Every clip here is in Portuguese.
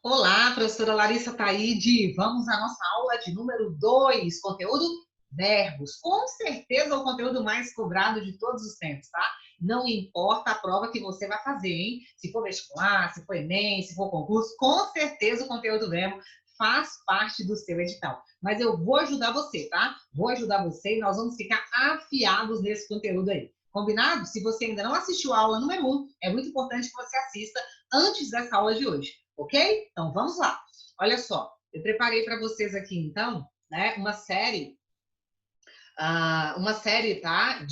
Olá, professora Larissa Taide. Vamos à nossa aula de número 2, conteúdo verbos. Com certeza o conteúdo mais cobrado de todos os tempos, tá? Não importa a prova que você vai fazer, hein? Se for vestibular, se for Enem, se for concurso, com certeza o conteúdo verbo faz parte do seu edital. Mas eu vou ajudar você, tá? Vou ajudar você e nós vamos ficar afiados nesse conteúdo aí. Combinado? Se você ainda não assistiu a aula número 1, é muito importante que você assista antes dessa aula de hoje. Ok? Então vamos lá. Olha só, eu preparei para vocês aqui então, né, uma série, tá?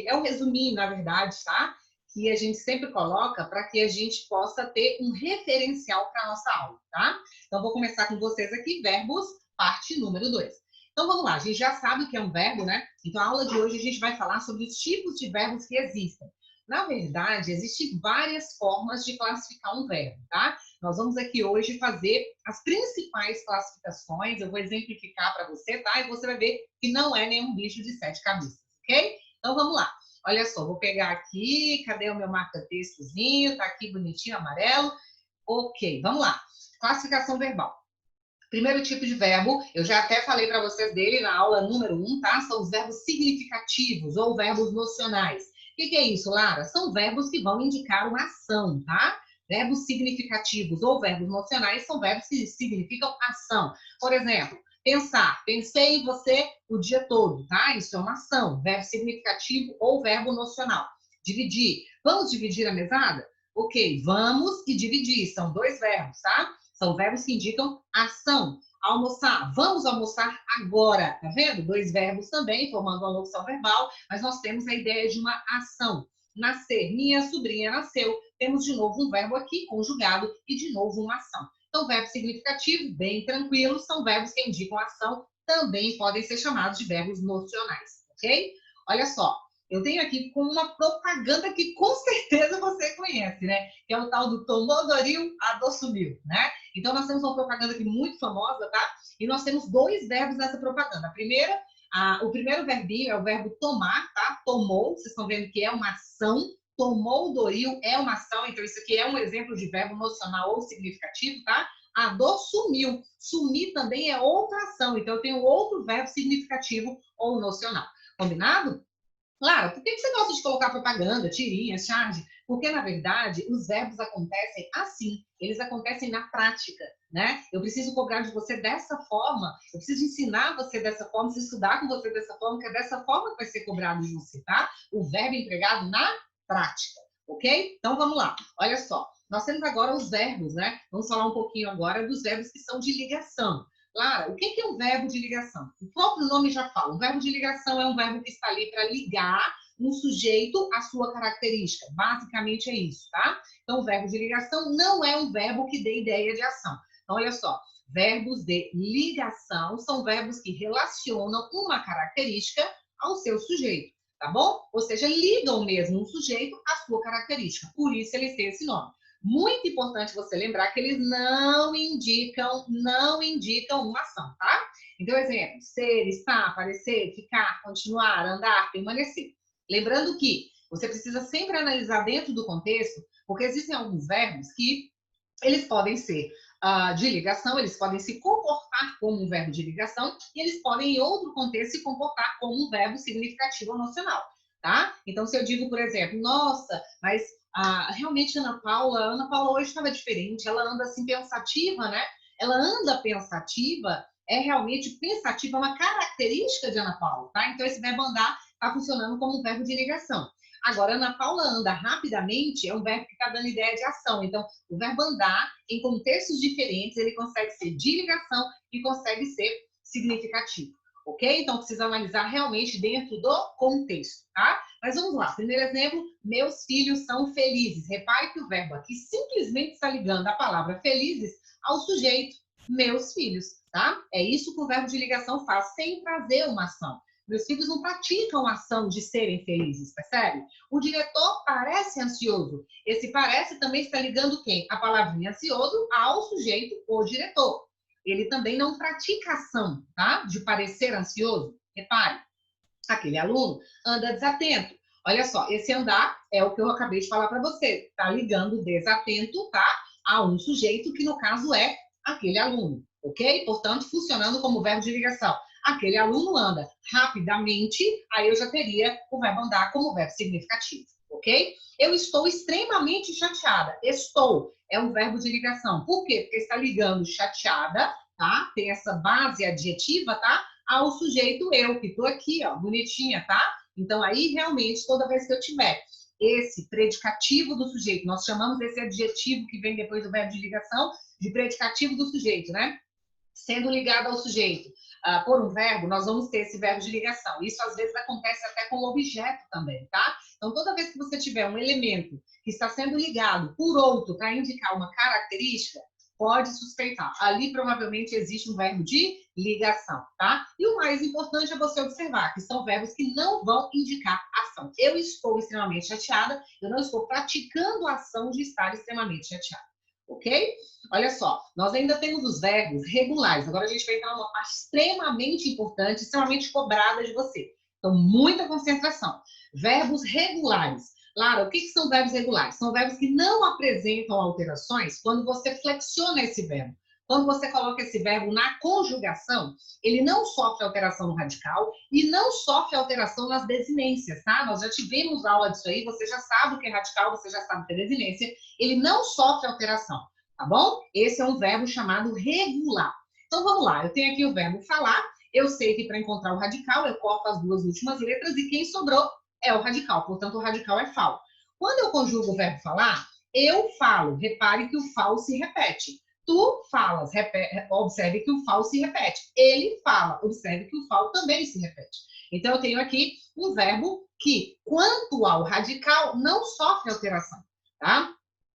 É um resuminho, na verdade, tá? Que a gente sempre coloca para que a gente possa ter um referencial para a nossa aula, tá? Então vou começar com vocês aqui, verbos, parte número 2. Então vamos lá, a gente já sabe o que é um verbo, né? Então a aula de hoje a gente vai falar sobre os tipos de verbos que existem. Na verdade, existem várias formas de classificar um verbo, tá? Nós vamos aqui hoje fazer as principais classificações, eu vou exemplificar para você, tá? E você vai ver que não é nenhum bicho de 7 cabeças, ok? Então vamos lá. Olha só, vou pegar aqui, cadê o meu marca-textozinho? Tá aqui bonitinho, amarelo. Ok, vamos lá. Classificação verbal. Primeiro tipo de verbo, eu já até falei para vocês dele na aula número 1, tá? São os verbos significativos ou verbos nocionais. O que é isso, Lara? São verbos que vão indicar uma ação, tá? Verbos significativos ou verbos nocionais são verbos que significam ação. Por exemplo, pensar. Pensei em você o dia todo, tá? Isso é uma ação. Verbo significativo ou verbo nocional. Dividir. Vamos dividir a mesada? Ok, vamos e dividir. São dois verbos, tá? São verbos que indicam ação. Almoçar, vamos almoçar agora, tá vendo? Dois verbos também, formando uma locução verbal, mas nós temos a ideia de uma ação. Nascer, minha sobrinha nasceu. Temos de novo um verbo aqui, conjugado, e de novo uma ação. Então, verbo significativo, bem tranquilo, são verbos que indicam ação, também podem ser chamados de verbos nocionais, ok? Olha só, eu tenho aqui com uma propaganda que com certeza você conhece, né? Que é o tal do tomou Doril, a dor sumiu, né? Então, nós temos uma propaganda aqui muito famosa, tá? E nós temos dois verbos nessa propaganda. O primeiro verbinho é o verbo tomar, tá? Tomou, vocês estão vendo que é uma ação. Tomou o Doril é uma ação, então isso aqui é um exemplo de verbo nocional ou significativo, tá? A dor sumiu. Sumir também é outra ação, então eu tenho outro verbo significativo ou nocional. Combinado? Claro, por que você gosta de colocar propaganda, tirinha, charge? Porque, na verdade, os verbos acontecem assim, eles acontecem na prática, né? Eu preciso cobrar de você dessa forma, eu preciso ensinar você dessa forma, preciso estudar com você dessa forma, que é dessa forma que vai ser cobrado de você, tá? O verbo empregado na prática, ok? Então, vamos lá. Olha só, nós temos agora os verbos, né? Vamos falar um pouquinho agora dos verbos que são de ligação. Lara, o que é um verbo de ligação? O próprio nome já fala. Um verbo de ligação é um verbo que está ali para ligar um sujeito à sua característica. Basicamente é isso, tá? Então, o verbo de ligação não é um verbo que dê ideia de ação. Então, olha só. Verbos de ligação são verbos que relacionam uma característica ao seu sujeito, tá bom? Ou seja, ligam mesmo um sujeito à sua característica. Por isso eles têm esse nome. Muito importante você lembrar que eles não indicam uma ação, tá? Então, exemplo, ser, estar, aparecer, ficar, continuar, andar, permanecer. Lembrando que você precisa sempre analisar dentro do contexto, porque existem alguns verbos que eles podem ser de ligação, eles podem se comportar como um verbo de ligação e eles podem, em outro contexto, se comportar como um verbo significativo ou nocional, tá? Então, se eu digo, por exemplo, nossa, mas realmente Ana Paula hoje estava diferente, ela anda assim pensativa, né? Ela anda pensativa, é realmente pensativa, é uma característica de Ana Paula, tá? Então, esse verbo andar está funcionando como um verbo de ligação. Agora, Ana Paula anda rapidamente é um verbo que está dando ideia de ação. Então, o verbo andar, em contextos diferentes, ele consegue ser de ligação e consegue ser significativo. Ok? Então, precisa analisar realmente dentro do contexto, tá? Mas vamos lá. Primeiro exemplo, meus filhos são felizes. Repare que o verbo aqui simplesmente está ligando a palavra felizes ao sujeito, meus filhos, tá? É isso que o verbo de ligação faz, sem trazer uma ação. Meus filhos não praticam a ação de serem felizes, percebe? O diretor parece ansioso. Esse parece também está ligando quem? A palavrinha ansioso ao sujeito, o diretor. Ele também não pratica a ação, tá? De parecer ansioso. Repare, aquele aluno anda desatento. Olha só, esse andar é o que eu acabei de falar para você. Tá ligando desatento, tá? a um sujeito, que no caso é aquele aluno, ok? Portanto, funcionando como verbo de ligação. Aquele aluno anda rapidamente, aí eu já teria o verbo andar como verbo significativo, ok? Eu estou extremamente chateada. Estou é um verbo de ligação. Por quê? Porque está ligando chateada, tá? Tem essa base adjetiva, tá? Ao sujeito eu, que estou aqui, ó, bonitinha, tá? Então, aí, realmente, toda vez que eu tiver esse predicativo do sujeito, nós chamamos esse adjetivo que vem depois do verbo de ligação de predicativo do sujeito, né? Sendo ligado ao sujeito por um verbo, nós vamos ter esse verbo de ligação. Isso, às vezes, acontece até com o objeto também, tá? Então, toda vez que você tiver um elemento que está sendo ligado por outro para indicar uma característica, pode suspeitar. Ali, provavelmente, existe um verbo de ligação, tá? E o mais importante é você observar que são verbos que não vão indicar ação. Eu estou extremamente chateada, eu não estou praticando a ação de estar extremamente chateada, ok? Olha só, nós ainda temos os verbos regulares. Agora a gente vai entrar numa parte extremamente importante, extremamente cobrada de você. Então, muita concentração. Verbos regulares. Lara, o que são verbos regulares? São verbos que não apresentam alterações quando você flexiona esse verbo. Quando você coloca esse verbo na conjugação, ele não sofre alteração no radical e não sofre alteração nas desinências, tá? Nós já tivemos aula disso aí, você já sabe o que é radical, você já sabe o que é desinência. Ele não sofre alteração, tá bom? Esse é um verbo chamado regular. Então, vamos lá. Eu tenho aqui o verbo falar. Eu sei que para encontrar o radical, eu corto as duas últimas letras e quem sobrou é o radical. Portanto, o radical é falo. Quando eu conjugo o verbo falar, eu falo. Repare que o falo se repete. Tu falas. Observe que o falo se repete. Ele fala. Observe que o falo também se repete. Então, eu tenho aqui um verbo que, quanto ao radical, não sofre alteração, tá?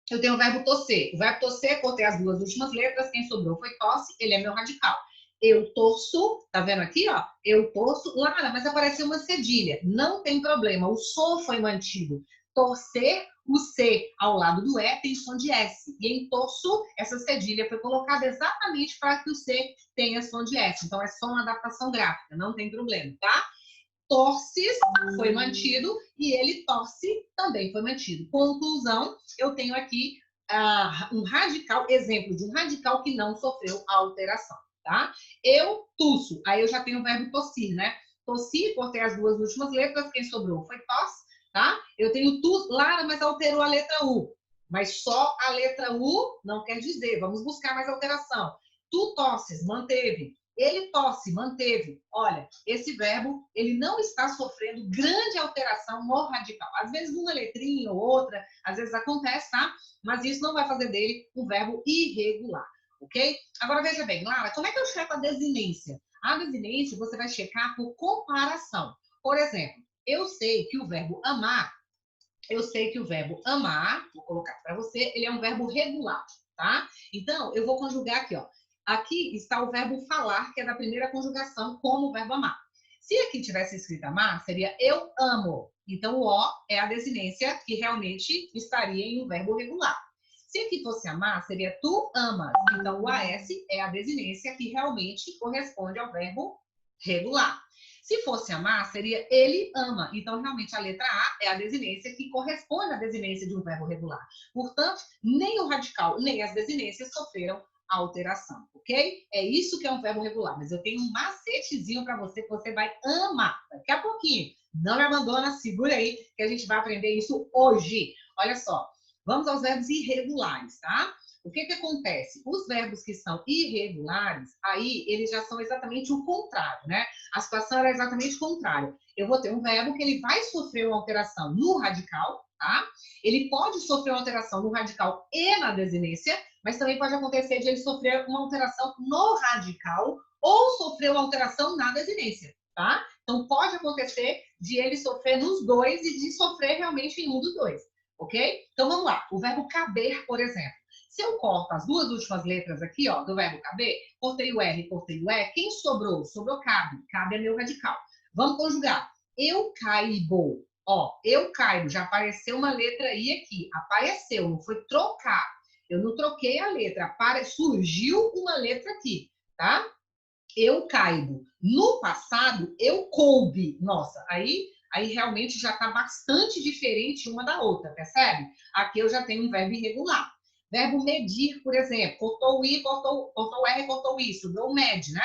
Eu tenho o verbo tosser. O verbo tosser, cortei as duas últimas letras, quem sobrou foi tosse, ele é meu radical. Eu torço, tá vendo aqui, ó? Eu torço. Lara, mas apareceu uma cedilha. Não tem problema, o so foi mantido. Torcer, o C ao lado do E tem som de S. E em torço, essa cedilha foi colocada exatamente para que o C tenha som de S. Então, é só uma adaptação gráfica, não tem problema, tá? Torces foi mantido e ele torce também foi mantido. Conclusão, eu tenho aqui um radical, exemplo de um radical que não sofreu alteração, tá? Eu tuço, aí eu já tenho o verbo tossir, né? Tossir, cortei as duas últimas letras, quem sobrou foi tosse, tá? Eu tenho tu, Lara, mas alterou a letra U. Mas só a letra U não quer dizer, vamos buscar mais alteração. Tu tosses, manteve. Ele tosse, manteve. Olha, esse verbo, ele não está sofrendo grande alteração no radical. Às vezes uma letrinha ou outra, às vezes acontece, tá? Mas isso não vai fazer dele um verbo irregular, ok? Agora veja bem, Lara, como é que eu checo a desinência? A desinência você vai checar por comparação. Por exemplo, eu sei que o verbo amar, vou colocar para você, ele é um verbo regular, tá? Então, eu vou conjugar aqui, ó. Aqui está o verbo falar, que é da primeira conjugação, como o verbo amar. Se aqui tivesse escrito amar, seria eu amo. Então, o O é a desinência que realmente estaria em um verbo regular. Se aqui fosse amar, seria tu amas. Então, o AS é a desinência que realmente corresponde ao verbo regular. Se fosse amar, seria ele ama. Então, realmente, a letra A é a desinência que corresponde à desinência de um verbo regular. Portanto, nem o radical, nem as desinências sofreram alteração, ok? É isso que é um verbo regular. Mas eu tenho um macetezinho para você que você vai amar daqui a pouquinho. Não me abandona, segura aí que a gente vai aprender isso hoje. Olha só, vamos aos verbos irregulares, tá? O que acontece? Os verbos que são irregulares, aí eles já são exatamente o contrário, né? A situação era exatamente contrária. Eu vou ter um verbo que ele vai sofrer uma alteração no radical, tá? Ele pode sofrer uma alteração no radical e na desinência, mas também pode acontecer de ele sofrer uma alteração no radical ou sofrer uma alteração na desinência, tá? Então, pode acontecer de ele sofrer nos dois e de sofrer realmente em um dos dois, ok? Então, vamos lá. O verbo caber, por exemplo. Se eu corto as duas últimas letras aqui, ó, do verbo caber, cortei o R, cortei o E, quem sobrou? Sobrou cabe. Cabe é meu radical. Vamos conjugar. Eu caibo. Ó, eu caibo. Já apareceu uma letra I aqui. Apareceu, não foi trocar. Eu não troquei a letra. Surgiu uma letra aqui, tá? Eu caibo. No passado, eu coube. Nossa, aí realmente já está bastante diferente uma da outra, percebe? Aqui eu já tenho um verbo irregular. Verbo medir, por exemplo. Cortou o I, cortou o R, cortou o I. Sobrou o med, né?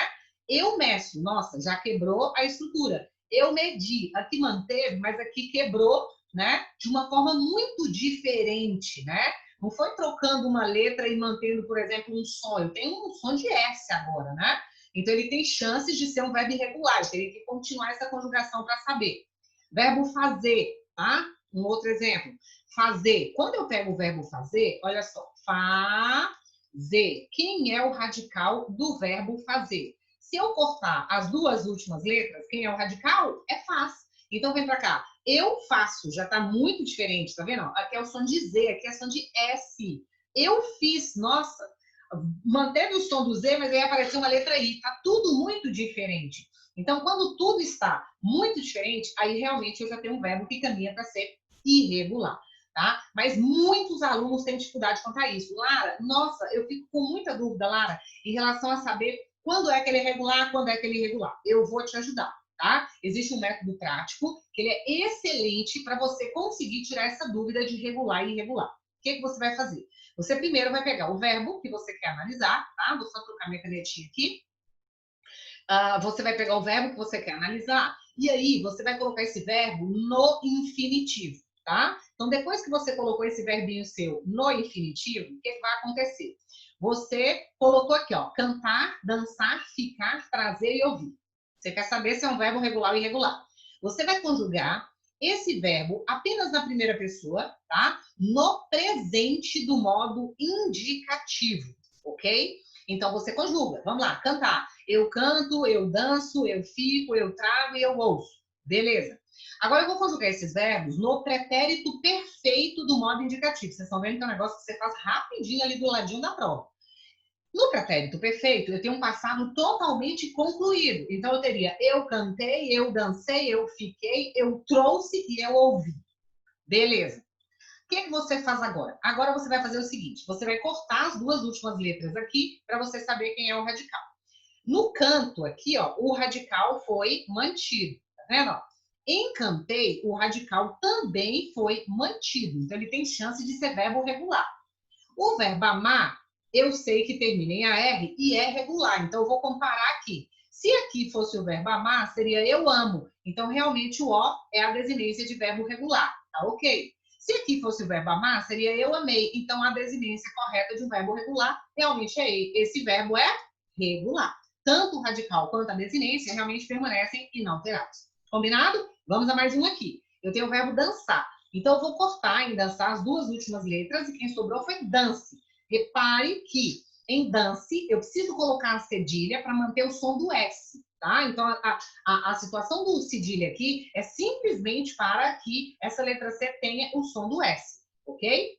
Eu meço. Nossa, já quebrou a estrutura. Eu medi. Aqui manteve, mas aqui quebrou, né? De uma forma muito diferente, né? Não foi trocando uma letra e mantendo, por exemplo, um som. Eu tenho um som de S agora, né? Então, ele tem chances de ser um verbo irregular. Eu teria que continuar essa conjugação para saber. Verbo fazer, tá? Um outro exemplo. Fazer. Quando eu pego o verbo fazer, olha só. Fazer. Quem é o radical do verbo fazer? Se eu cortar as duas últimas letras, quem é o radical? É faz. Então, vem para cá. Eu faço. Já está muito diferente, tá vendo? Aqui é o som de Z, aqui é o som de S. Eu fiz. Nossa, manteve o som do Z, mas aí apareceu uma letra I. Tá tudo muito diferente. Então, quando tudo está muito diferente, aí realmente eu já tenho um verbo que caminha para ser irregular, tá? Mas muitos alunos têm dificuldade quanto a isso. Lara, nossa, eu fico com muita dúvida, Lara, em relação a saber quando é que ele é regular, quando é que ele é irregular. Eu vou te ajudar, tá? Existe um método prático que ele é excelente para você conseguir tirar essa dúvida de regular e irregular. O que você vai fazer? Você primeiro vai pegar o verbo que você quer analisar, tá? Vou só trocar minha canetinha aqui. Você vai pegar o verbo que você quer analisar e aí você vai colocar esse verbo no infinitivo, tá? Então, depois que você colocou esse verbinho seu no infinitivo, o que vai acontecer? Você colocou aqui, ó, cantar, dançar, ficar, trazer e ouvir. Você quer saber se é um verbo regular ou irregular. Você vai conjugar esse verbo apenas na primeira pessoa, tá? No presente do modo indicativo, ok? Então, você conjuga. Vamos lá, cantar. Eu canto, eu danço, eu fico, eu trago e eu ouço. Beleza. Agora eu vou conjugar esses verbos no pretérito perfeito do modo indicativo. Vocês estão vendo que é um negócio que você faz rapidinho ali do ladinho da prova. No pretérito perfeito, eu tenho um passado totalmente concluído. Então, eu teria eu cantei, eu dancei, eu fiquei, eu trouxe e eu ouvi. Beleza. O que você faz agora? Agora você vai fazer o seguinte, você vai cortar as duas últimas letras aqui para você saber quem é o radical. No canto aqui, ó, o radical foi mantido, tá vendo? Encantei, o radical também foi mantido. Então, ele tem chance de ser verbo regular. O verbo amar, eu sei que termina em AR e é regular. Então, eu vou comparar aqui. Se aqui fosse o verbo amar, seria eu amo. Então, realmente, o O é a desinência de verbo regular. Tá ok? Se aqui fosse o verbo amar, seria eu amei. Então, a desinência correta de um verbo regular realmente é esse verbo é regular. Tanto o radical quanto a desinência realmente permanecem inalterados. Combinado? Vamos a mais um aqui. Eu tenho o verbo dançar. Então, eu vou cortar em dançar as duas últimas letras e quem sobrou foi dance. Repare que em dance eu preciso colocar a cedilha para manter o som do S, tá? Então, a situação do cedilha aqui é simplesmente para que essa letra C tenha o som do S, ok?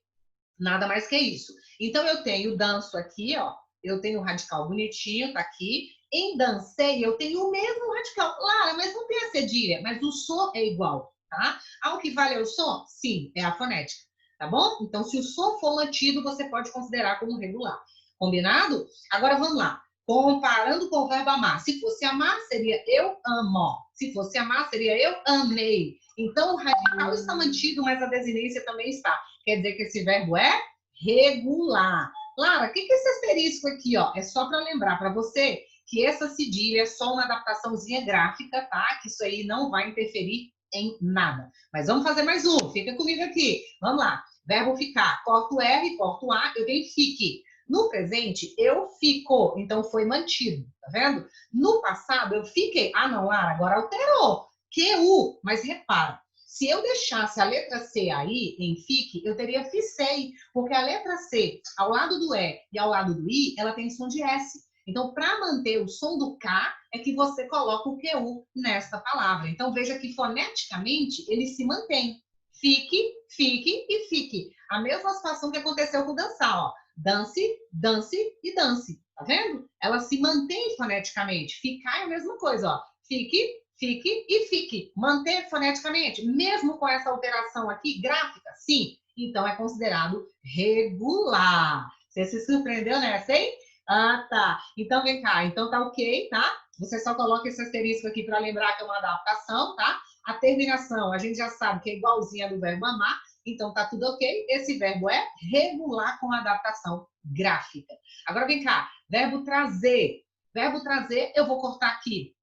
Nada mais que isso. Então, eu tenho danço aqui, ó. Eu tenho o radical bonitinho, tá aqui. Em dancei, eu tenho o mesmo radical. Lara, mas não tem a cedilha, mas o som é igual, tá? O que vale é o som? Sim, é a fonética, tá bom? Então, se o som for mantido, você pode considerar como regular. Combinado? Agora, vamos lá. Comparando com o verbo amar. Se fosse amar, seria eu amo. Se fosse amar, seria eu amei. Então, o radical está mantido, mas a desinência também está. Quer dizer que esse verbo é regular. Lara, o que é esse asterisco aqui, ó? É só para lembrar para você que essa cedilha é só uma adaptaçãozinha gráfica, tá? Que isso aí não vai interferir em nada. Mas vamos fazer mais um. Fica comigo aqui. Vamos lá. Verbo ficar. Corto o R, corto o A, eu tenho fique. No presente, eu fico. Então, foi mantido. Tá vendo? No passado, eu fiquei. Ah, não, Lara, agora alterou. QU. Mas repara. Se eu deixasse a letra C aí, em fique, eu teria ficei, porque a letra C, ao lado do E e ao lado do I, ela tem som de S. Então, para manter o som do K, é que você coloca o QU nessa palavra. Então, veja que foneticamente ele se mantém. Fique, fique e fique. A mesma situação que aconteceu com dançar, ó. Dance, dance e dance. Tá vendo? Ela se mantém foneticamente. Ficar é a mesma coisa, ó. Fique, fique e fique. Manter foneticamente, mesmo com essa alteração aqui, gráfica, sim. Então, é considerado regular. Você se surpreendeu nessa, hein? Ah, tá. Então, vem cá. Então, tá ok, tá? Você só coloca esse asterisco aqui para lembrar que é uma adaptação, tá? A terminação, a gente já sabe que é igualzinha do verbo amar. Então tá tudo ok. Esse verbo é regular com adaptação gráfica. Agora vem cá, verbo trazer. Verbo trazer, eu vou cortar aqui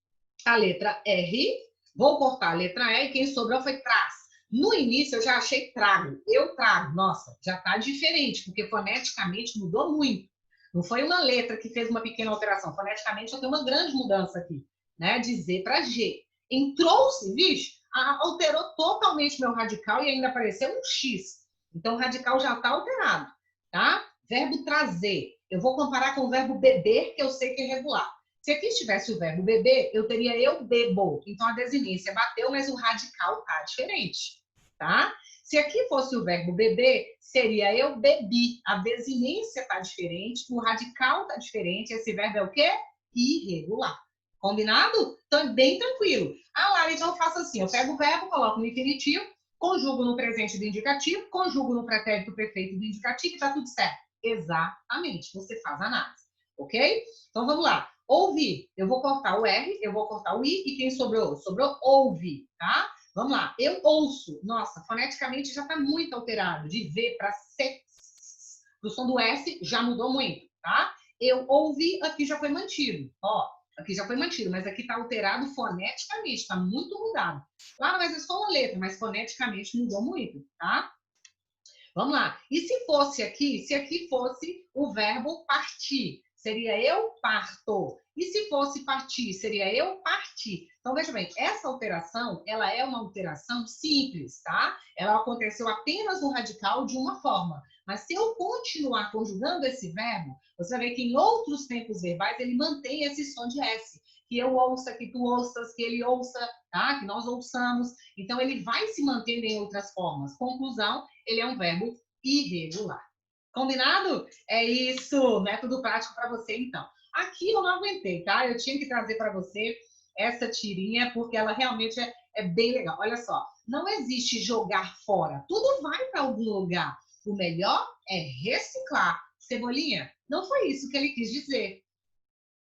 a letra R, vou cortar a letra E e quem sobrou foi traz. No início eu já achei trago, eu trago. Nossa, já tá diferente, porque foneticamente mudou muito. Não foi uma letra que fez uma pequena alteração, foneticamente já tem uma grande mudança aqui, né? De Z para G. Entrou-se, vixe, alterou totalmente meu radical e ainda apareceu um X. Então o radical já está alterado, tá? Verbo trazer. Eu vou comparar com o verbo beber, que eu sei que é regular. Se aqui estivesse o verbo beber, eu teria eu bebo. Então a desinência bateu, mas o radical tá diferente, tá? Se aqui fosse o verbo beber, seria eu bebi. A desinência tá diferente, o radical tá diferente. Esse verbo é o quê? Irregular. Combinado? Então é bem tranquilo. Ah, Lara, então eu faço assim, eu pego o verbo, coloco no infinitivo, conjugo no presente do indicativo, conjugo no pretérito perfeito do indicativo e tá tudo certo. Exatamente, você faz a análise, ok? Então vamos lá. Ouvir, eu vou cortar o R, eu vou cortar o I e quem sobrou? Sobrou ouve, tá? Vamos lá. Eu ouço. Nossa, foneticamente já tá muito alterado. De V para C. O som do S já mudou muito, tá? Eu ouvi, aqui já foi mantido. Ó, aqui já foi mantido, mas aqui tá alterado foneticamente, tá muito mudado. Claro, mas é só uma letra, mas foneticamente mudou muito, tá? Vamos lá. E se fosse aqui, se aqui fosse o verbo partir, seria eu parto. E se fosse partir, seria eu parti. Então, veja bem, essa alteração, ela é uma alteração simples, tá? Ela aconteceu apenas no radical de uma forma. Mas se eu continuar conjugando esse verbo, você vai ver que em outros tempos verbais ele mantém esse som de S. Que eu ouça, que tu ouças, que ele ouça, tá? Que nós ouçamos. Então, ele vai se mantendo em outras formas. Conclusão, ele é um verbo irregular. Combinado? É isso, método prático para você, então. Aqui eu não aguentei, tá? Eu tinha que trazer para você essa tirinha, porque ela realmente é bem legal. Olha só, não existe jogar fora. Tudo vai para algum lugar. O melhor é reciclar. Cebolinha, não foi isso que ele quis dizer.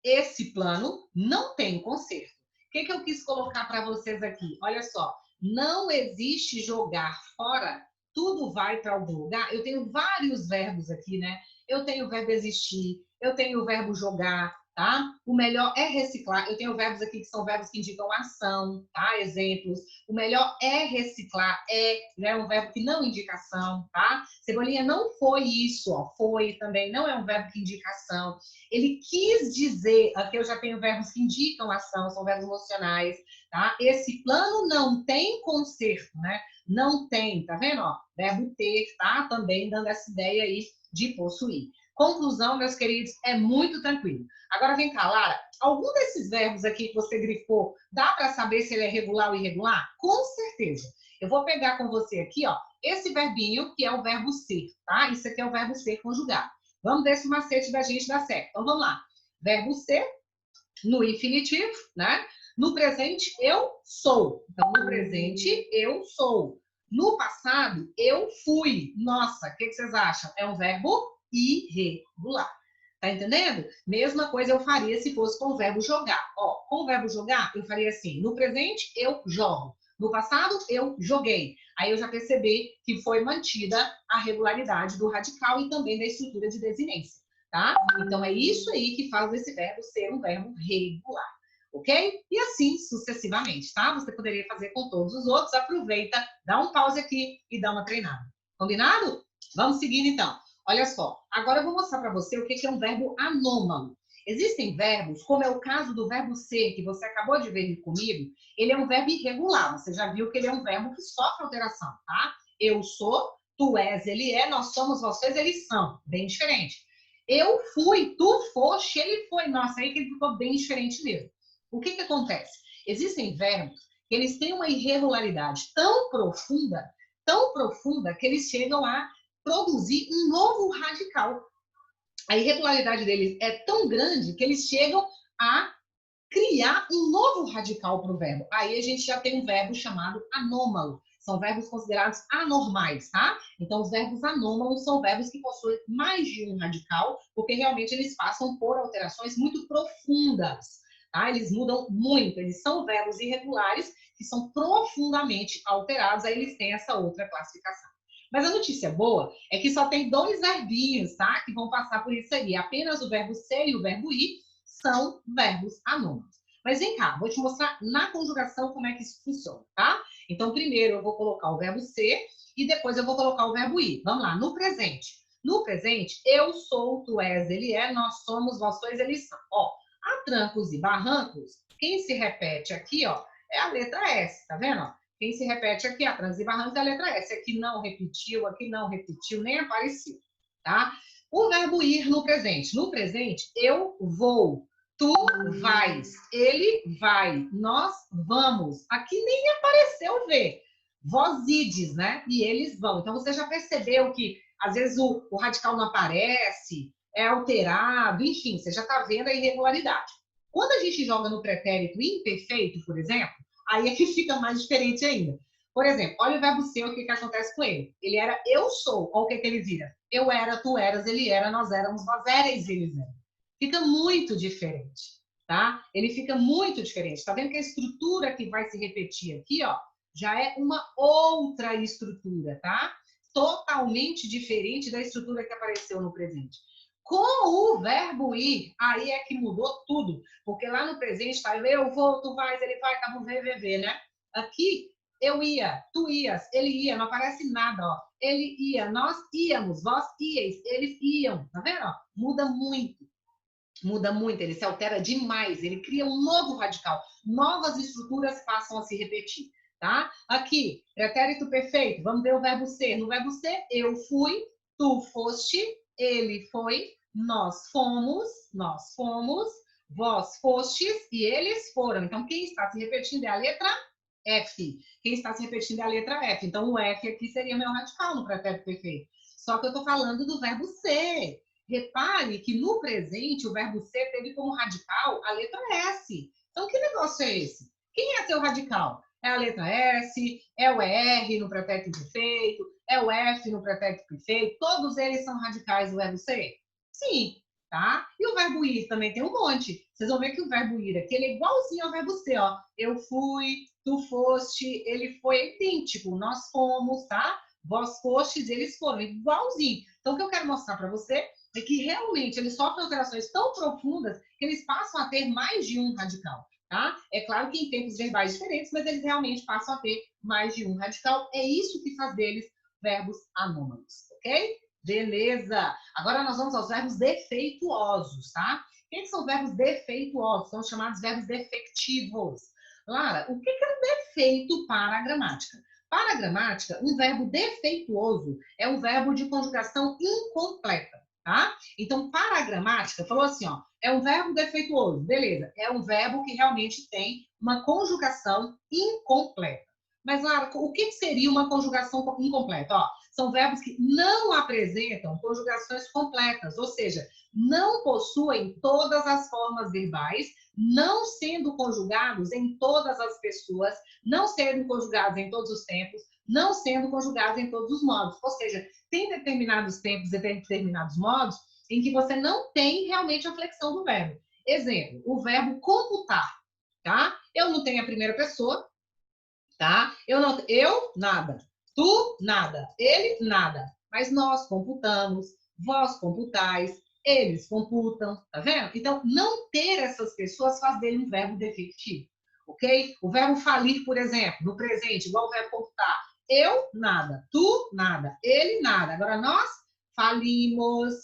Esse plano não tem conserto. O que eu quis colocar para vocês aqui? Olha só, não existe jogar fora, tudo vai para algum lugar. Eu tenho vários verbos aqui, né? Eu tenho o verbo existir, eu tenho o verbo jogar, tá? O melhor é reciclar. Eu tenho verbos aqui que são verbos que indicam ação, tá? Exemplos. O melhor é reciclar, né? Um verbo que não indica ação, tá? Cebolinha não foi isso, ó. Foi também, não é um verbo que indica ação. Ele quis dizer, aqui eu já tenho verbos que indicam ação, são verbos emocionais, tá? Esse plano não tem conserto, né? Não tem, tá vendo? Ó, verbo ter, tá? Também dando essa ideia aí de possuir. Conclusão, meus queridos, é muito tranquilo. Agora vem cá, Lara, algum desses verbos aqui que você grifou, dá para saber se ele é regular ou irregular? Com certeza. Eu vou pegar com você aqui, ó, esse verbinho que é o verbo ser, tá? Isso aqui é o verbo ser conjugado. Vamos ver se o macete da gente dá certo. Então, vamos lá. Verbo ser, no infinitivo, né? No presente, eu sou. Então, no presente, eu sou. No passado, eu fui. Nossa, o que vocês acham? É um verbo irregular. Tá entendendo? Mesma coisa eu faria se fosse com o verbo jogar. Ó, com o verbo jogar, eu faria assim. No presente, eu jogo. No passado, eu joguei. Aí eu já percebi que foi mantida a regularidade do radical e também da estrutura de desinência, tá? Então é isso aí que faz esse verbo ser um verbo regular, ok? E assim sucessivamente, tá? Você poderia fazer com todos os outros. Aproveita, dá um pause aqui e dá uma treinada. Combinado? Vamos seguindo então. Olha só, agora eu vou mostrar para você o que é um verbo anômalo. Existem verbos, como é o caso do verbo ser, que você acabou de ver comigo, ele é um verbo irregular. Você já viu que ele é um verbo que sofre alteração, tá? Eu sou, tu és, ele é, nós somos, vocês, eles são. Bem diferente. Eu fui, tu foste, ele foi. Nossa, aí que ele ficou bem diferente mesmo. O que acontece? Existem verbos que eles têm uma irregularidade tão profunda, que eles chegam a produzir um novo radical. A irregularidade deles é tão grande que eles chegam a criar um novo radical para o verbo. Aí a gente já tem um verbo chamado anômalo. São verbos considerados anormais, tá? Então, os verbos anômalos são verbos que possuem mais de um radical, porque realmente eles passam por alterações muito profundas, tá? Eles mudam muito, eles são verbos irregulares que são profundamente alterados, aí eles têm essa outra classificação. Mas a notícia boa é que só tem 2 verbinhos, tá? Que vão passar por isso aí. Apenas o verbo ser e o verbo ir são verbos anômalos. Mas vem cá, vou te mostrar na conjugação como é que isso funciona, tá? Então, primeiro eu vou colocar o verbo ser e depois eu vou colocar o verbo ir. Vamos lá, no presente. No presente, eu sou, tu és, ele é, nós somos, vós sois, eles são. Ó, a trancos e barrancos, quem se repete aqui, ó, é a letra S, tá vendo? Quem se repete aqui, a trancos e barrancos, é a letra S. Aqui não repetiu, nem apareceu, tá? O verbo ir no presente. No presente, eu vou, tu vais, ele vai, nós vamos. Aqui nem apareceu ver. Vós ides, né? E eles vão. Então, você já percebeu que, às vezes, o radical não aparece, é alterado, enfim, você já está vendo a irregularidade. Quando a gente joga no pretérito imperfeito, por exemplo, aí é que fica mais diferente ainda. Por exemplo, olha o verbo ser, o que acontece com ele. Ele era eu sou, olha o que ele vira. Eu era, tu eras, ele era, nós éramos, vós éreis, eles eram. Fica muito diferente, tá? Ele fica muito diferente. Tá vendo que a estrutura que vai se repetir aqui, ó, já é uma outra estrutura, tá? Totalmente diferente da estrutura que apareceu no presente. Com o verbo ir, aí é que mudou tudo. Porque lá no presente está eu vou, tu vais, ele vai, acabou VVV, né? Aqui, eu ia, tu ias, ele ia, não aparece nada, ó. Ele ia, nós íamos, vós íeis, eles iam, tá vendo? Ó? Muda muito, ele se altera demais, ele cria um novo radical, novas estruturas passam a se repetir, tá? Aqui, pretérito perfeito, vamos ver o verbo ser. No verbo ser, eu fui, tu foste, ele foi, nós fomos, vós fostes e eles foram. Então, quem está se repetindo é a letra F. Quem está se repetindo é a letra F. Então, o F aqui seria meu radical no pretérito perfeito. Só que eu estou falando do verbo ser. Repare que no presente o verbo ser teve como radical a letra S. Então, que negócio é esse? Quem é seu radical? É a letra S, é o R no pretérito perfeito, é o F no pretérito perfeito. Todos eles são radicais do verbo ser? Sim, tá? E o verbo ir também tem um monte. Vocês vão ver que o verbo ir aqui ele é igualzinho ao verbo ser, ó. Eu fui, tu foste, ele foi, é idêntico. Nós fomos, tá? Vós fostes, eles foram, igualzinho. Então, o que eu quero mostrar para você é que realmente eles sofrem alterações tão profundas que eles passam a ter mais de um radical, tá? É claro que em tempos verbais diferentes, mas eles realmente passam a ter mais de um radical. É isso que faz deles verbos anômalos, ok? Beleza! Agora nós vamos aos verbos defeituosos, tá? O que são verbos defeituosos? São chamados verbos defectivos. Lara, o que é um defeito para a gramática? Para a gramática, um verbo defeituoso é um verbo de conjugação incompleta, tá? Então, para a gramática, falou assim, ó, é um verbo defeituoso, beleza? É um verbo que realmente tem uma conjugação incompleta. Mas, Lara, o que seria uma conjugação incompleta? Ó, são verbos que não apresentam conjugações completas, ou seja, não possuem todas as formas verbais, não sendo conjugados em todas as pessoas, não sendo conjugados em todos os tempos, não sendo conjugados em todos os modos. Ou seja, tem determinados tempos e determinados modos em que você não tem realmente a flexão do verbo. Exemplo, o verbo computar, tá? Eu não tenho a primeira pessoa, tá? Eu nada, tu nada, ele nada, mas nós computamos, vós computais, eles computam, tá vendo? Então, não ter essas pessoas faz dele um verbo defectivo, ok? O verbo falir, por exemplo, no presente, igual o verbo computar, eu nada, tu nada, ele nada. Agora nós falimos,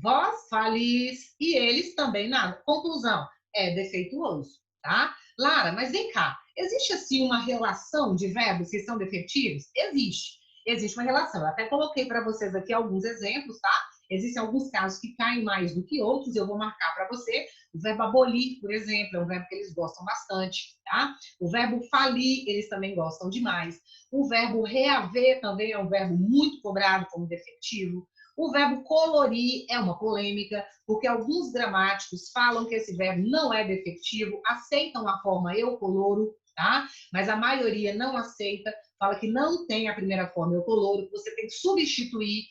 vós falis e eles também nada. Conclusão, é defeituoso, tá? Lara, mas vem cá, existe assim uma relação de verbos que são defetivos? Existe. Existe uma relação. Eu até coloquei para vocês aqui alguns exemplos, tá? Existem alguns casos que caem mais do que outros, eu vou marcar para você. O verbo abolir, por exemplo, é um verbo que eles gostam bastante, tá? O verbo falir, eles também gostam demais. O verbo reaver também é um verbo muito cobrado como defetivo. O verbo colorir é uma polêmica, porque alguns gramáticos falam que esse verbo não é defectivo, aceitam a forma eu coloro, tá? Mas a maioria não aceita, fala que não tem a primeira forma eu coloro, que você tem que substituir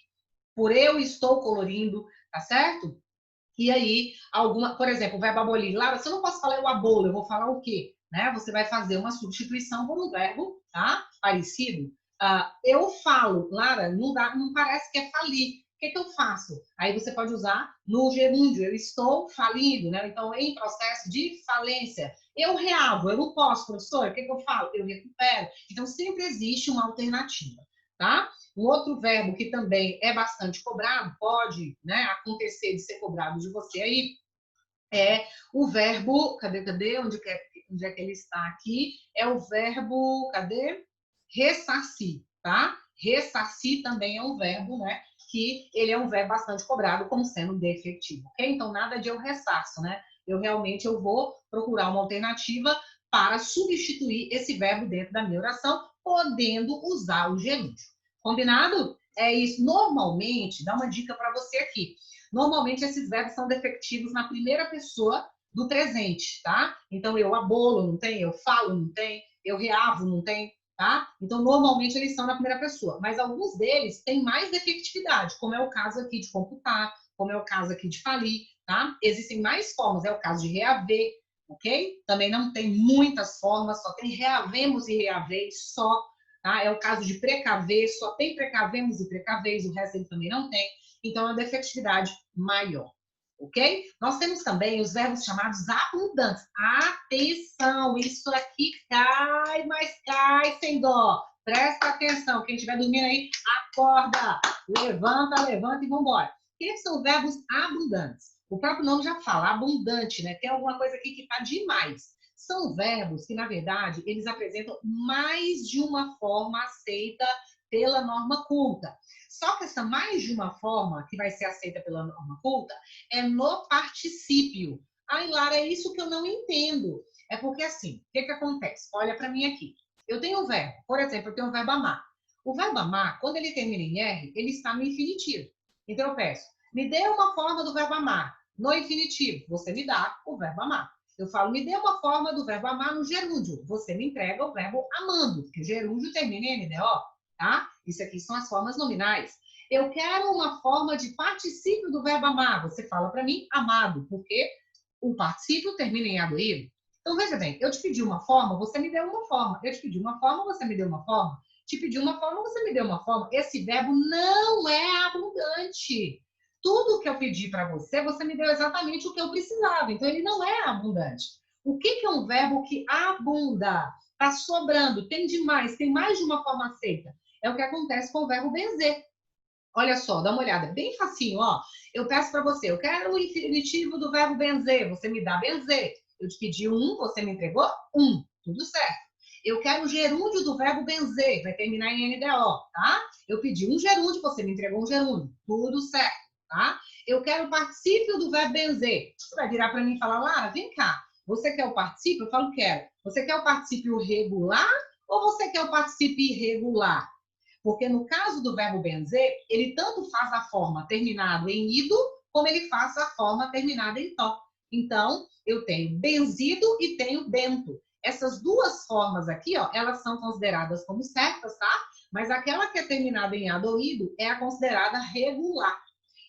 por eu estou colorindo, tá certo? E aí, por exemplo, o verbo abolir. Lara, você não posso falar eu abolo, eu vou falar o quê? Né? Você vai fazer uma substituição por um verbo, tá? Parecido. Eu falo, Lara, não parece que é falir. O que eu faço? Aí você pode usar no gerúndio, eu estou falindo, né? Então, em processo de falência. Eu reabo, eu não posso, professor, o que eu falo? Eu recupero. Então, sempre existe uma alternativa, tá? Um outro verbo que também é bastante cobrado, pode, né, acontecer de ser cobrado de você aí, é o verbo, cadê? Onde é que ele está aqui? É o verbo, cadê? Ressarcir, tá? Ressarcir também é um verbo, né? Que ele é um verbo bastante cobrado como sendo defectivo, ok? Então, nada de eu ressarço, né? Eu vou procurar uma alternativa para substituir esse verbo dentro da minha oração, podendo usar o gerúndio. Combinado? É isso. Normalmente, dá uma dica para você aqui. Normalmente, esses verbos são defectivos na primeira pessoa do presente, tá? Então, eu abolo, não tem? Eu falo, não tem? Eu reavo, não tem? Tá? Então, normalmente, eles são na primeira pessoa. Mas alguns deles têm mais defectividade, como é o caso aqui de computar, como é o caso aqui de falir, tá? Existem mais formas, é o caso de reaver, ok? Também não tem muitas formas, só tem reavemos e reaveis só, tá? É o caso de precaver, só tem precavemos e precaveis, o resto ele também não tem. Então, é uma defectividade maior, ok? Nós temos também os verbos chamados abundantes. Atenção, isso aqui cai, mas cai sem dó. Presta atenção, quem estiver dormindo aí, acorda, levanta e vamos embora. O que são verbos abundantes? O próprio nome já fala, abundante, né? Tem alguma coisa aqui que está demais. São verbos que, na verdade, eles apresentam mais de uma forma aceita pela norma culta. Só que essa mais de uma forma que vai ser aceita pela norma culta é no particípio. Ai, Lara, é isso que eu não entendo. É porque assim, o que acontece? Olha para mim aqui. Eu tenho um verbo, por exemplo, eu tenho um verbo amar. O verbo amar, quando ele termina em R, ele está no infinitivo. Então eu peço, me dê uma forma do verbo amar no infinitivo. Você me dá o verbo amar. Eu falo, me dê uma forma do verbo amar no gerúndio. Você me entrega o verbo amando, porque gerúndio termina em NDO. Tá? Isso aqui são as formas nominais. Eu quero uma forma de particípio do verbo amar. Você fala para mim, amado, porque o particípio termina em adoído. Então, veja bem, eu te pedi uma forma, você me deu uma forma. Eu te pedi uma forma, você me deu uma forma. Te pedi uma forma, você me deu uma forma. Esse verbo não é abundante. Tudo que eu pedi para você, você me deu exatamente o que eu precisava. Então, ele não é abundante. O que é um verbo que abunda? Está sobrando, tem demais, tem mais de uma forma aceita. É o que acontece com o verbo benzer. Olha só, dá uma olhada, bem facinho, ó. Eu peço para você, eu quero o infinitivo do verbo benzer, você me dá benzer. Eu te pedi um, você me entregou um, tudo certo. Eu quero o gerúndio do verbo benzer, vai terminar em NDO, tá? Eu pedi um gerúndio, você me entregou um gerúndio, tudo certo, tá? Eu quero o particípio do verbo benzer. Você vai virar para mim e falar, Lara, vem cá, você quer o particípio? Eu falo, quero. Você quer o particípio regular ou você quer o particípio irregular? Porque no caso do verbo benzer, ele tanto faz a forma terminada em ido, como ele faz a forma terminada em tó. Então, eu tenho benzido e tenho bento. Essas duas formas aqui, ó, elas são consideradas como certas, tá? Mas aquela que é terminada em adoído é a considerada regular.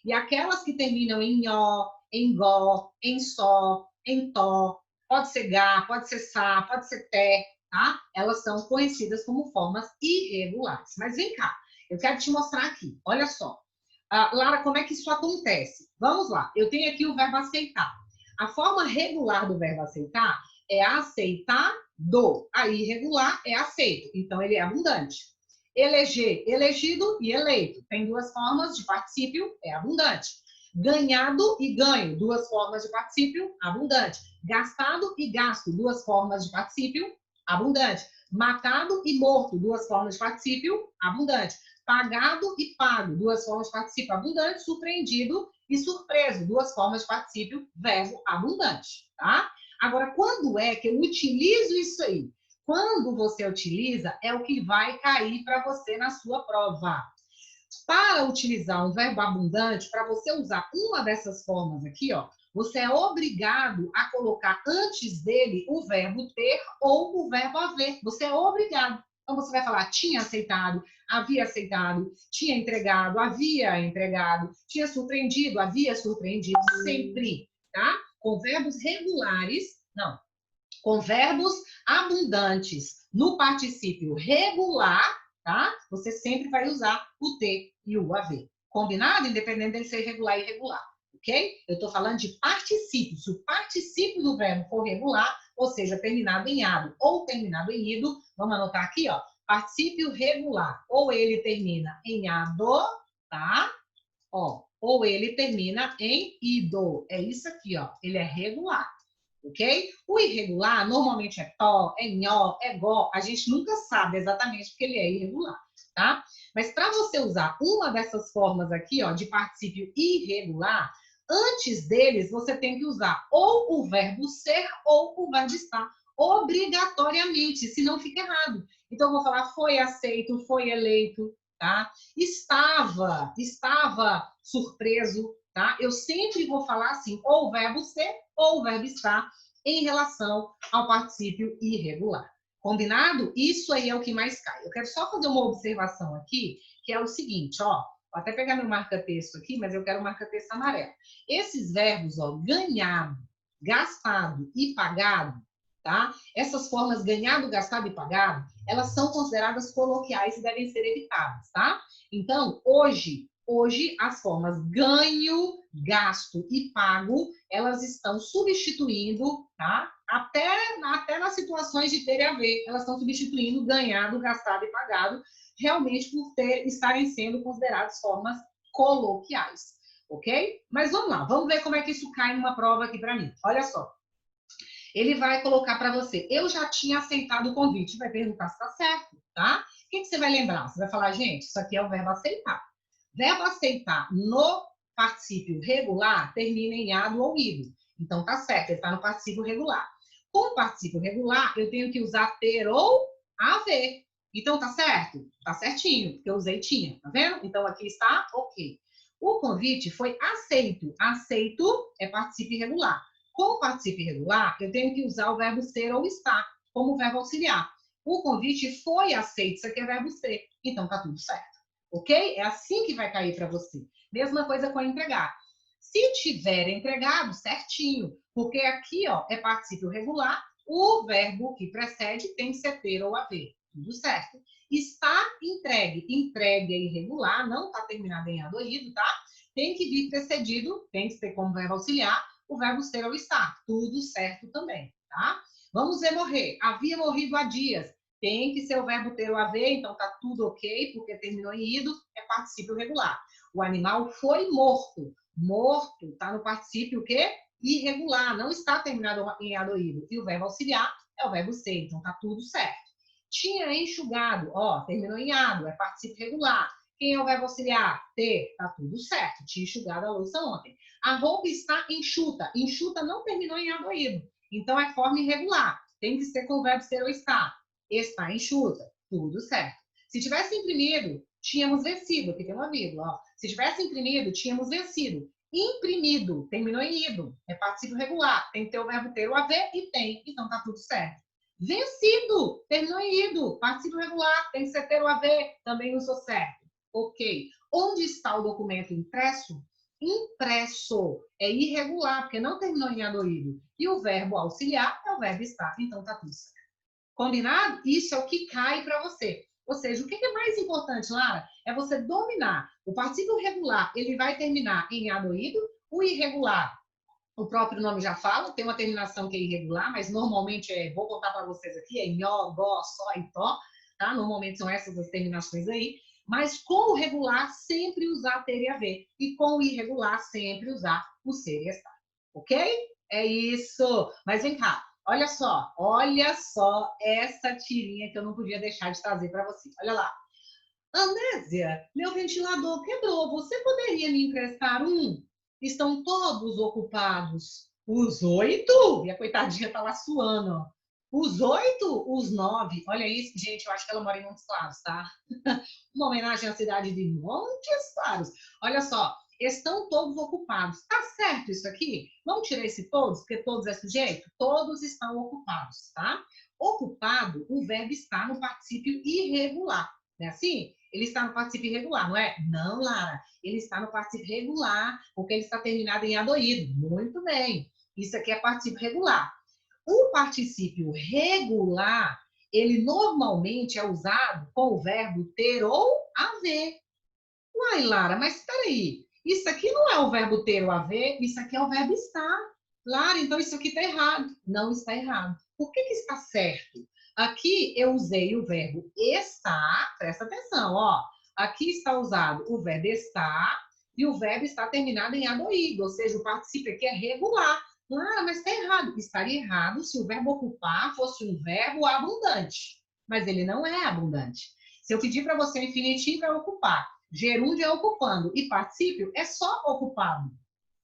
E aquelas que terminam em ó, em gó, em só, em tó, pode ser gá, pode ser sá, pode ser té, tá? Elas são conhecidas como formas irregulares. Mas vem cá, eu quero te mostrar aqui. Olha só. Lara, como é que isso acontece? Vamos lá. Eu tenho aqui o verbo aceitar. A forma regular do verbo aceitar é aceitado. A irregular é aceito. Então, ele é abundante. Eleger, elegido e eleito. Tem duas formas de particípio, é abundante. Ganhado e ganho, duas formas de particípio, abundante. Gastado e gasto, duas formas de particípio, abundante. Matado e morto, duas formas de particípio, abundante. Pagado e pago, duas formas de particípio, abundante. Surpreendido e surpreso, duas formas de particípio, verbo abundante, tá? Agora, quando é que eu utilizo isso aí? Quando você utiliza, é o que vai cair para você na sua prova. Para utilizar um verbo abundante, para você usar uma dessas formas aqui, ó, você é obrigado a colocar antes dele o verbo ter ou o verbo haver. Você é obrigado. Então, você vai falar tinha aceitado, havia aceitado, tinha entregado, havia entregado, tinha surpreendido, havia surpreendido, sempre, tá? Com verbos regulares, não, com verbos abundantes no particípio regular, tá? Você sempre vai usar o ter e o haver. Combinado? Independente dele ser regular e irregular. Ok? Eu estou falando de particípio. Se o particípio do verbo for regular, ou seja, terminado em ado ou terminado em ido, vamos anotar aqui, ó. Particípio regular. Ou ele termina em ado, tá? Ó, ou ele termina em ido. É isso aqui, ó. Ele é regular. Ok? O irregular normalmente é to, é nhó, é gó. A gente nunca sabe exatamente porque ele é irregular, tá? Mas para você usar uma dessas formas aqui, ó, de particípio irregular, antes deles você tem que usar ou o verbo ser ou o verbo estar, obrigatoriamente, senão fica errado. Então eu vou falar foi aceito, foi eleito, tá? Estava surpreso, tá? Eu sempre vou falar assim, ou o verbo ser ou o verbo estar em relação ao particípio irregular. Combinado? Isso aí é o que mais cai. Eu quero só fazer uma observação aqui, que é o seguinte, ó. Vou até pegar meu marca-texto aqui, mas eu quero o marca-texto amarelo. Esses verbos, ó, ganhado, gastado e pagado, tá? Essas formas ganhado, gastado e pagado, elas são consideradas coloquiais e devem ser evitadas, tá? Então, hoje as formas ganho, gasto e pago, elas estão substituindo, tá? Até nas situações de ter e haver, elas estão substituindo ganhado, gastado e pagado, realmente por estarem sendo consideradas formas coloquiais, ok? Mas vamos lá, vamos ver como é que isso cai numa prova aqui para mim. Olha só. Ele vai colocar para você, eu já tinha aceitado o convite, vai perguntar se está certo, tá? O que você vai lembrar? Você vai falar, gente, isso aqui é o verbo aceitar. Verbo aceitar no particípio regular termina em ado ou ido. Então, tá certo, ele está no particípio regular. Com o particípio regular, eu tenho que usar ter ou haver. Então, tá certo? Tá certinho, porque eu usei tinha, tá vendo? Então, aqui está ok. O convite foi aceito. Aceito é particípio irregular. Com o particípio irregular, eu tenho que usar o verbo ser ou estar como verbo auxiliar. O convite foi aceito, isso aqui é verbo ser. Então, tá tudo certo. Ok? É assim que vai cair para você. Mesma coisa com entregar. Se tiver entregado, certinho. Porque aqui, ó, é particípio regular, o verbo que precede tem que ser ter ou haver. Tudo certo. Está entregue. Entregue é irregular, não está terminado em adoído, tá? Tem que vir precedido, tem que ter como verbo auxiliar, o verbo ser ou estar. Tudo certo também, tá? Vamos ver morrer. Havia morrido há dias. Tem que ser o verbo ter ou haver, então tá tudo ok, porque terminou em ido, é particípio regular. O animal foi morto. Morto tá no particípio o quê? Irregular, não está terminado em adoído. E o verbo auxiliar é o verbo ser, então tá tudo certo. Tinha enxugado, ó, terminou em ado, é particípio regular. Quem é o verbo auxiliar? Ter, tá tudo certo. Tinha enxugado a louça ontem. A roupa está enxuta. Enxuta não terminou em adoído. Então é forma irregular. Tem que ser com o verbo ser ou estar. Está enxuta. Tudo certo. Se tivesse imprimido, tínhamos vencido. Aqui tem uma vírgula. Ó. Se tivesse imprimido, tínhamos vencido. Imprimido, terminou em ido. É particípio regular. Tem que ter o verbo ter ou haver e tem. Então tá tudo certo. Vencido, terminou em ido. Particípio regular, tem que ser ter ou haver. Também usou certo. Ok. Onde está o documento impresso? Impresso é irregular, porque não terminou em adoído. E o verbo auxiliar é o verbo estar. Então tá tudo certo. Combinado? Isso é o que cai para você. Ou seja, o que é mais importante, Lara? É você dominar. O particípio regular, ele vai terminar em adoído. O irregular, o próprio nome já fala, tem uma terminação que é irregular, mas normalmente vou contar para vocês aqui, é nhó, gó, só e tó, tá? Normalmente são essas as terminações aí. Mas com o regular, sempre usar ter e haver. E com o irregular, sempre usar o ser e estar. Ok? É isso. Mas vem cá. Olha só essa tirinha que eu não podia deixar de trazer para você. Olha lá. Andrésia, meu ventilador quebrou. Você poderia me emprestar um? Estão todos ocupados. Os 8? E a coitadinha tá lá suando, ó. Os 8? Os 9? Olha isso, gente. Eu acho que ela mora em Montes Claros, tá? Uma homenagem à cidade de Montes Claros. Olha só, estão todos ocupados. Tá certo isso aqui? Vamos tirar esse todos, porque todos é sujeito? Todos estão ocupados, tá? Ocupado, o verbo está no particípio irregular. Não é assim? Ele está no particípio irregular, não é? Não, Lara. Ele está no particípio regular, porque ele está terminado em adoído. Muito bem. Isso aqui é particípio regular. O particípio regular, ele normalmente é usado com o verbo ter ou haver. Uai, Lara, mas espera aí. Isso aqui não é o verbo ter ou haver, isso aqui é o verbo estar. Lara, então isso aqui está errado. Não está errado. Por que que está certo? Aqui eu usei o verbo estar, presta atenção, ó. Aqui está usado o verbo estar e o verbo está terminado em adoído, ou seja, o particípio aqui é regular. Lara, mas está errado. Estaria errado se o verbo ocupar fosse um verbo abundante, mas ele não é abundante. Se eu pedir para você o infinitivo, é ocupar. Gerúndio é ocupando e particípio é só ocupado.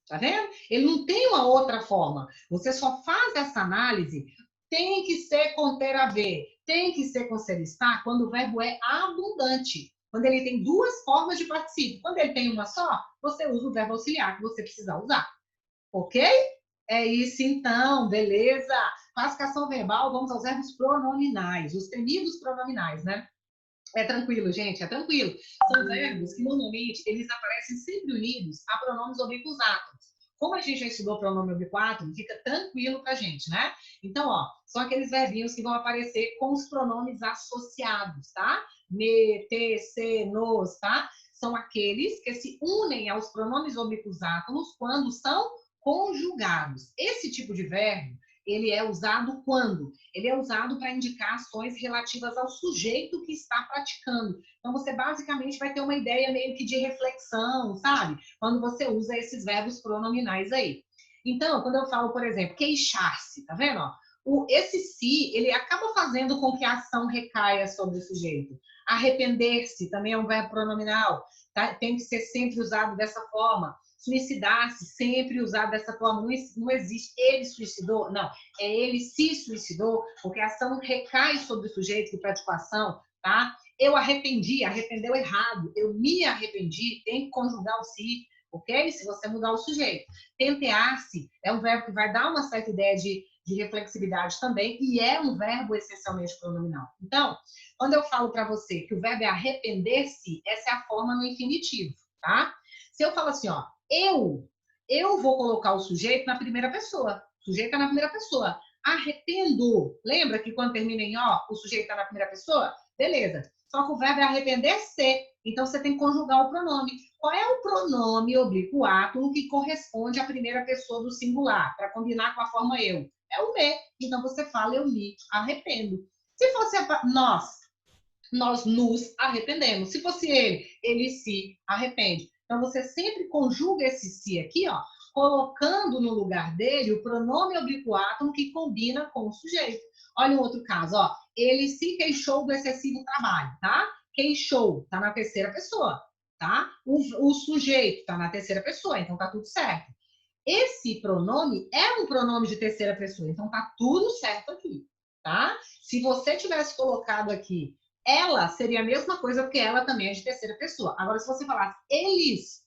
Tá vendo? Ele não tem uma outra forma. Você só faz essa análise. Tem que ser com ter a ver, tem que ser com ser estar quando o verbo é abundante. Quando ele tem duas formas de particípio. Quando ele tem uma só, você usa o verbo auxiliar que você precisa usar. Ok? É isso então, beleza? Classificação verbal, vamos aos verbos pronominais, os temidos pronominais, né? É tranquilo, gente, é tranquilo. São verbos que normalmente eles aparecem sempre unidos a pronomes oblíquos átomos. Como a gente já estudou pronome oblíquo átomo, fica tranquilo pra gente, né? Então, ó, são aqueles verbinhos que vão aparecer com os pronomes associados, tá? Me, te, se, nos, tá? São aqueles que se unem aos pronomes oblíquos átomos quando são conjugados. Esse tipo de verbo ele é usado quando? Ele é usado para indicar ações relativas ao sujeito que está praticando. Então, você basicamente vai ter uma ideia meio que de reflexão, sabe? Quando você usa esses verbos pronominais aí. Então, quando eu falo, por exemplo, queixar-se, tá vendo? Esse se, ele acaba fazendo com que a ação recaia sobre o sujeito. Arrepender-se também é um verbo pronominal, tá? Tem que ser sempre usado dessa forma. Suicidar-se, sempre usado dessa forma, não existe ele suicidou, não, é ele se suicidou, porque a ação recai sobre o sujeito que praticou a ação, tá? Eu arrependi, arrependeu errado, eu me arrependi, tem que conjugar o se, ok? Se você mudar o sujeito. Tentear-se é um verbo que vai dar uma certa ideia de reflexividade também, e é um verbo essencialmente pronominal. Então, quando eu falo para você que o verbo é arrepender-se, essa é a forma no infinitivo, tá? Se eu falo assim, ó, eu vou colocar o sujeito na primeira pessoa. O sujeito está na primeira pessoa. Arrependo. Lembra que quando termina em ó, o sujeito está na primeira pessoa? Beleza. Só que o verbo é arrepender-se. Então, você tem que conjugar o pronome. Qual é o pronome oblíquo átomo que corresponde à primeira pessoa do singular, para combinar com a forma eu? É o me. Então, você fala eu me arrependo. Se fosse nós nos arrependemos. Se fosse ele se arrepende. Então, você sempre conjuga esse se aqui, ó, colocando no lugar dele o pronome oblíquo átomo que combina com o sujeito. Olha um outro caso, ó. Ele se queixou do excessivo trabalho, tá? Queixou, tá na terceira pessoa, tá? O sujeito tá na terceira pessoa, então tá tudo certo. Esse pronome é um pronome de terceira pessoa, então tá tudo certo aqui, tá? Se você tivesse colocado aqui ela, seria a mesma coisa, porque ela também é de terceira pessoa. Agora, se você falasse eles,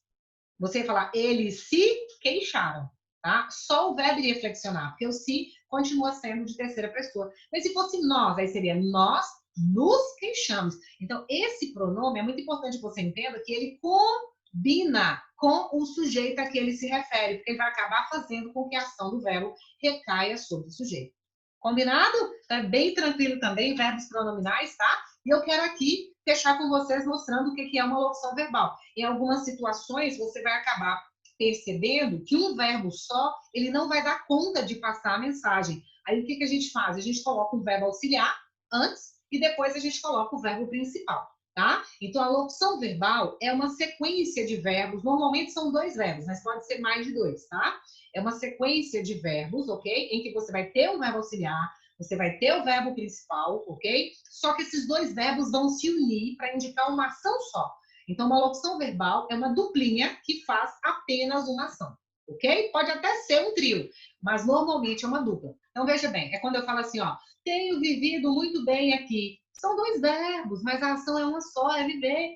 você ia falar eles se queixaram, tá? Só o verbo iria flexionar, porque o se continua sendo de terceira pessoa. Mas se fosse nós, aí seria nós nos queixamos. Então, esse pronome é muito importante que você entenda que ele combina com o sujeito a que ele se refere, porque ele vai acabar fazendo com que a ação do verbo recaia sobre o sujeito. Combinado? Tá bem tranquilo também, verbos pronominais, tá? E eu quero aqui fechar com vocês mostrando o que é uma locução verbal. Em algumas situações, você vai acabar percebendo que um verbo só, ele não vai dar conta de passar a mensagem. Aí, o que a gente faz? A gente coloca um verbo auxiliar antes e depois a gente coloca o verbo principal, tá? Então, a locução verbal é uma sequência de verbos. Normalmente são dois verbos, mas pode ser mais de dois, tá? É uma sequência de verbos, ok? Em que você vai ter um verbo auxiliar, você vai ter o verbo principal, ok? Só que esses dois verbos vão se unir para indicar uma ação só. Então, uma locução verbal é uma duplinha que faz apenas uma ação, ok? Pode até ser um trio, mas normalmente é uma dupla. Então, veja bem, é quando eu falo assim, ó, tenho vivido muito bem aqui. São dois verbos, mas a ação é uma só, é viver.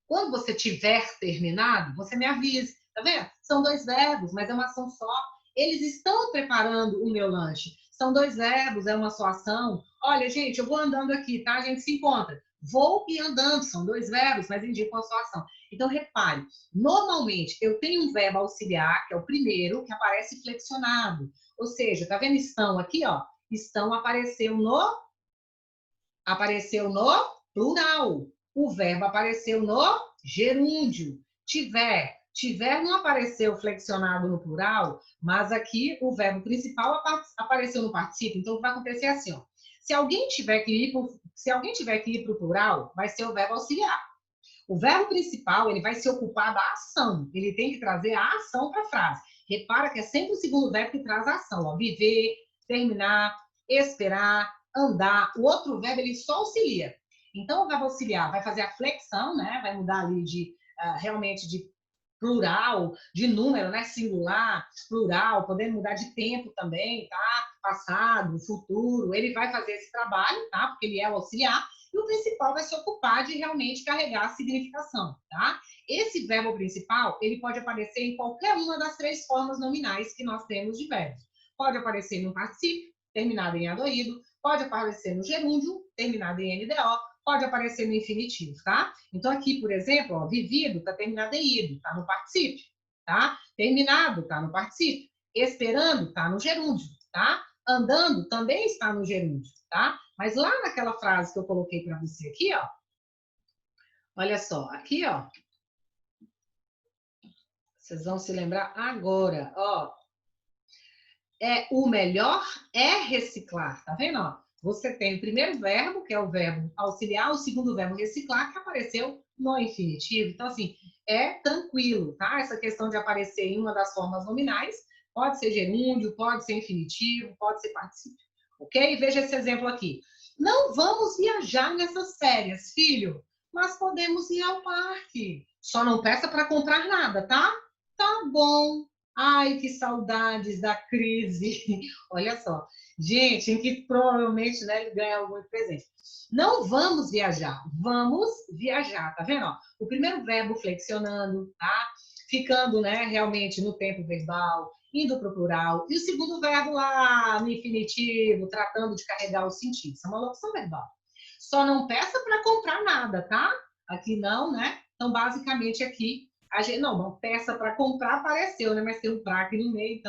Quando você tiver terminado, você me avise, tá vendo? São dois verbos, mas é uma ação só. Eles estão preparando o meu lanche. São dois verbos, é uma só ação. Olha, gente, eu vou andando aqui, tá? A gente se encontra. Vou e andando, são dois verbos, mas indicam a sua ação. Então, repare, normalmente eu tenho um verbo auxiliar, que é o primeiro, que aparece flexionado. Ou seja, tá vendo estão aqui, ó? Estão apareceu no apareceu no plural. O verbo apareceu no gerúndio. Tiver. Tiver não apareceu flexionado no plural, mas aqui o verbo principal apareceu no particípio. Então, vai acontecer assim, ó. Se alguém tiver que ir para o plural, vai ser o verbo auxiliar. O verbo principal, ele vai se ocupar da ação. Ele tem que trazer a ação para a frase. Repara que é sempre o segundo verbo que traz a ação. Ó. Viver, terminar, esperar, andar. O outro verbo, ele só auxilia. Então, o verbo auxiliar vai fazer a flexão, né? Vai mudar ali de realmente de plural, de número, né? Singular, plural, podendo mudar de tempo também, tá? Passado, futuro. Ele vai fazer esse trabalho, tá? Porque ele é o auxiliar. E o principal vai se ocupar de realmente carregar a significação, tá? Esse verbo principal, ele pode aparecer em qualquer uma das três formas nominais que nós temos de verbos. Pode aparecer no particípio, terminado em adoído, pode aparecer no gerúndio, terminado em NDO, pode aparecer no infinitivo, tá? Então, aqui, por exemplo, ó, vivido está terminado em ido, está no particípio, tá? Terminado está no particípio. Esperando está no gerúndio, tá? Andando também está no gerúndio, tá? Mas lá naquela frase que eu coloquei para você aqui, ó, olha só, aqui, ó, vocês vão se lembrar agora, ó, o melhor é reciclar, tá vendo, ó? Você tem o primeiro verbo, que é o verbo auxiliar, o segundo verbo reciclar, que apareceu no infinitivo. Então, assim, é tranquilo, tá? Essa questão de aparecer em uma das formas nominais, pode ser gerúndio, pode ser infinitivo, pode ser particípio, ok? Veja esse exemplo aqui. Não vamos viajar nessas férias, filho, mas podemos ir ao parque. Só não peça para comprar nada, tá? Tá bom. Ai, que saudades da crise. Olha só. Gente, em que provavelmente, né, ele ganha algum presente. Não vamos viajar, vamos viajar, tá vendo? Ó, o primeiro verbo flexionando, tá? Ficando, né, realmente no tempo verbal, indo para o plural. E o segundo verbo lá no infinitivo, tratando de carregar o sentido. Isso é uma locução verbal. Só não peça para comprar nada, tá? Aqui não, né? Então, basicamente, aqui, a gente, não peça para comprar apareceu, né? Mas tem um pra aqui no meio,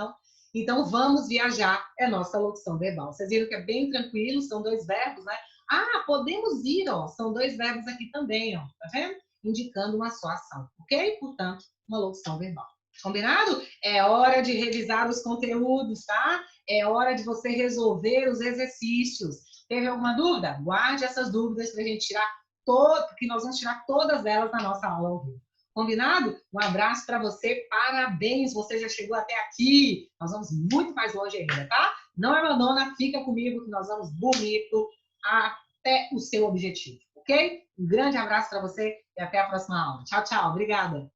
então, vamos viajar é nossa locução verbal. Vocês viram que é bem tranquilo, são dois verbos, né? Ah, podemos ir, ó. São dois verbos aqui também, ó. Tá vendo? Indicando uma só ação, ok? Portanto, uma locução verbal. Combinado? É hora de revisar os conteúdos, tá? É hora de você resolver os exercícios. Teve alguma dúvida? Guarde essas dúvidas para a gente tirar porque nós vamos tirar todas elas na nossa aula ao vivo. Combinado? Um abraço para você, parabéns, você já chegou até aqui. Nós vamos muito mais longe ainda, tá? Não abandona, fica comigo que nós vamos bonito até o seu objetivo, ok? Um grande abraço para você e até a próxima aula. Tchau, tchau. Obrigada.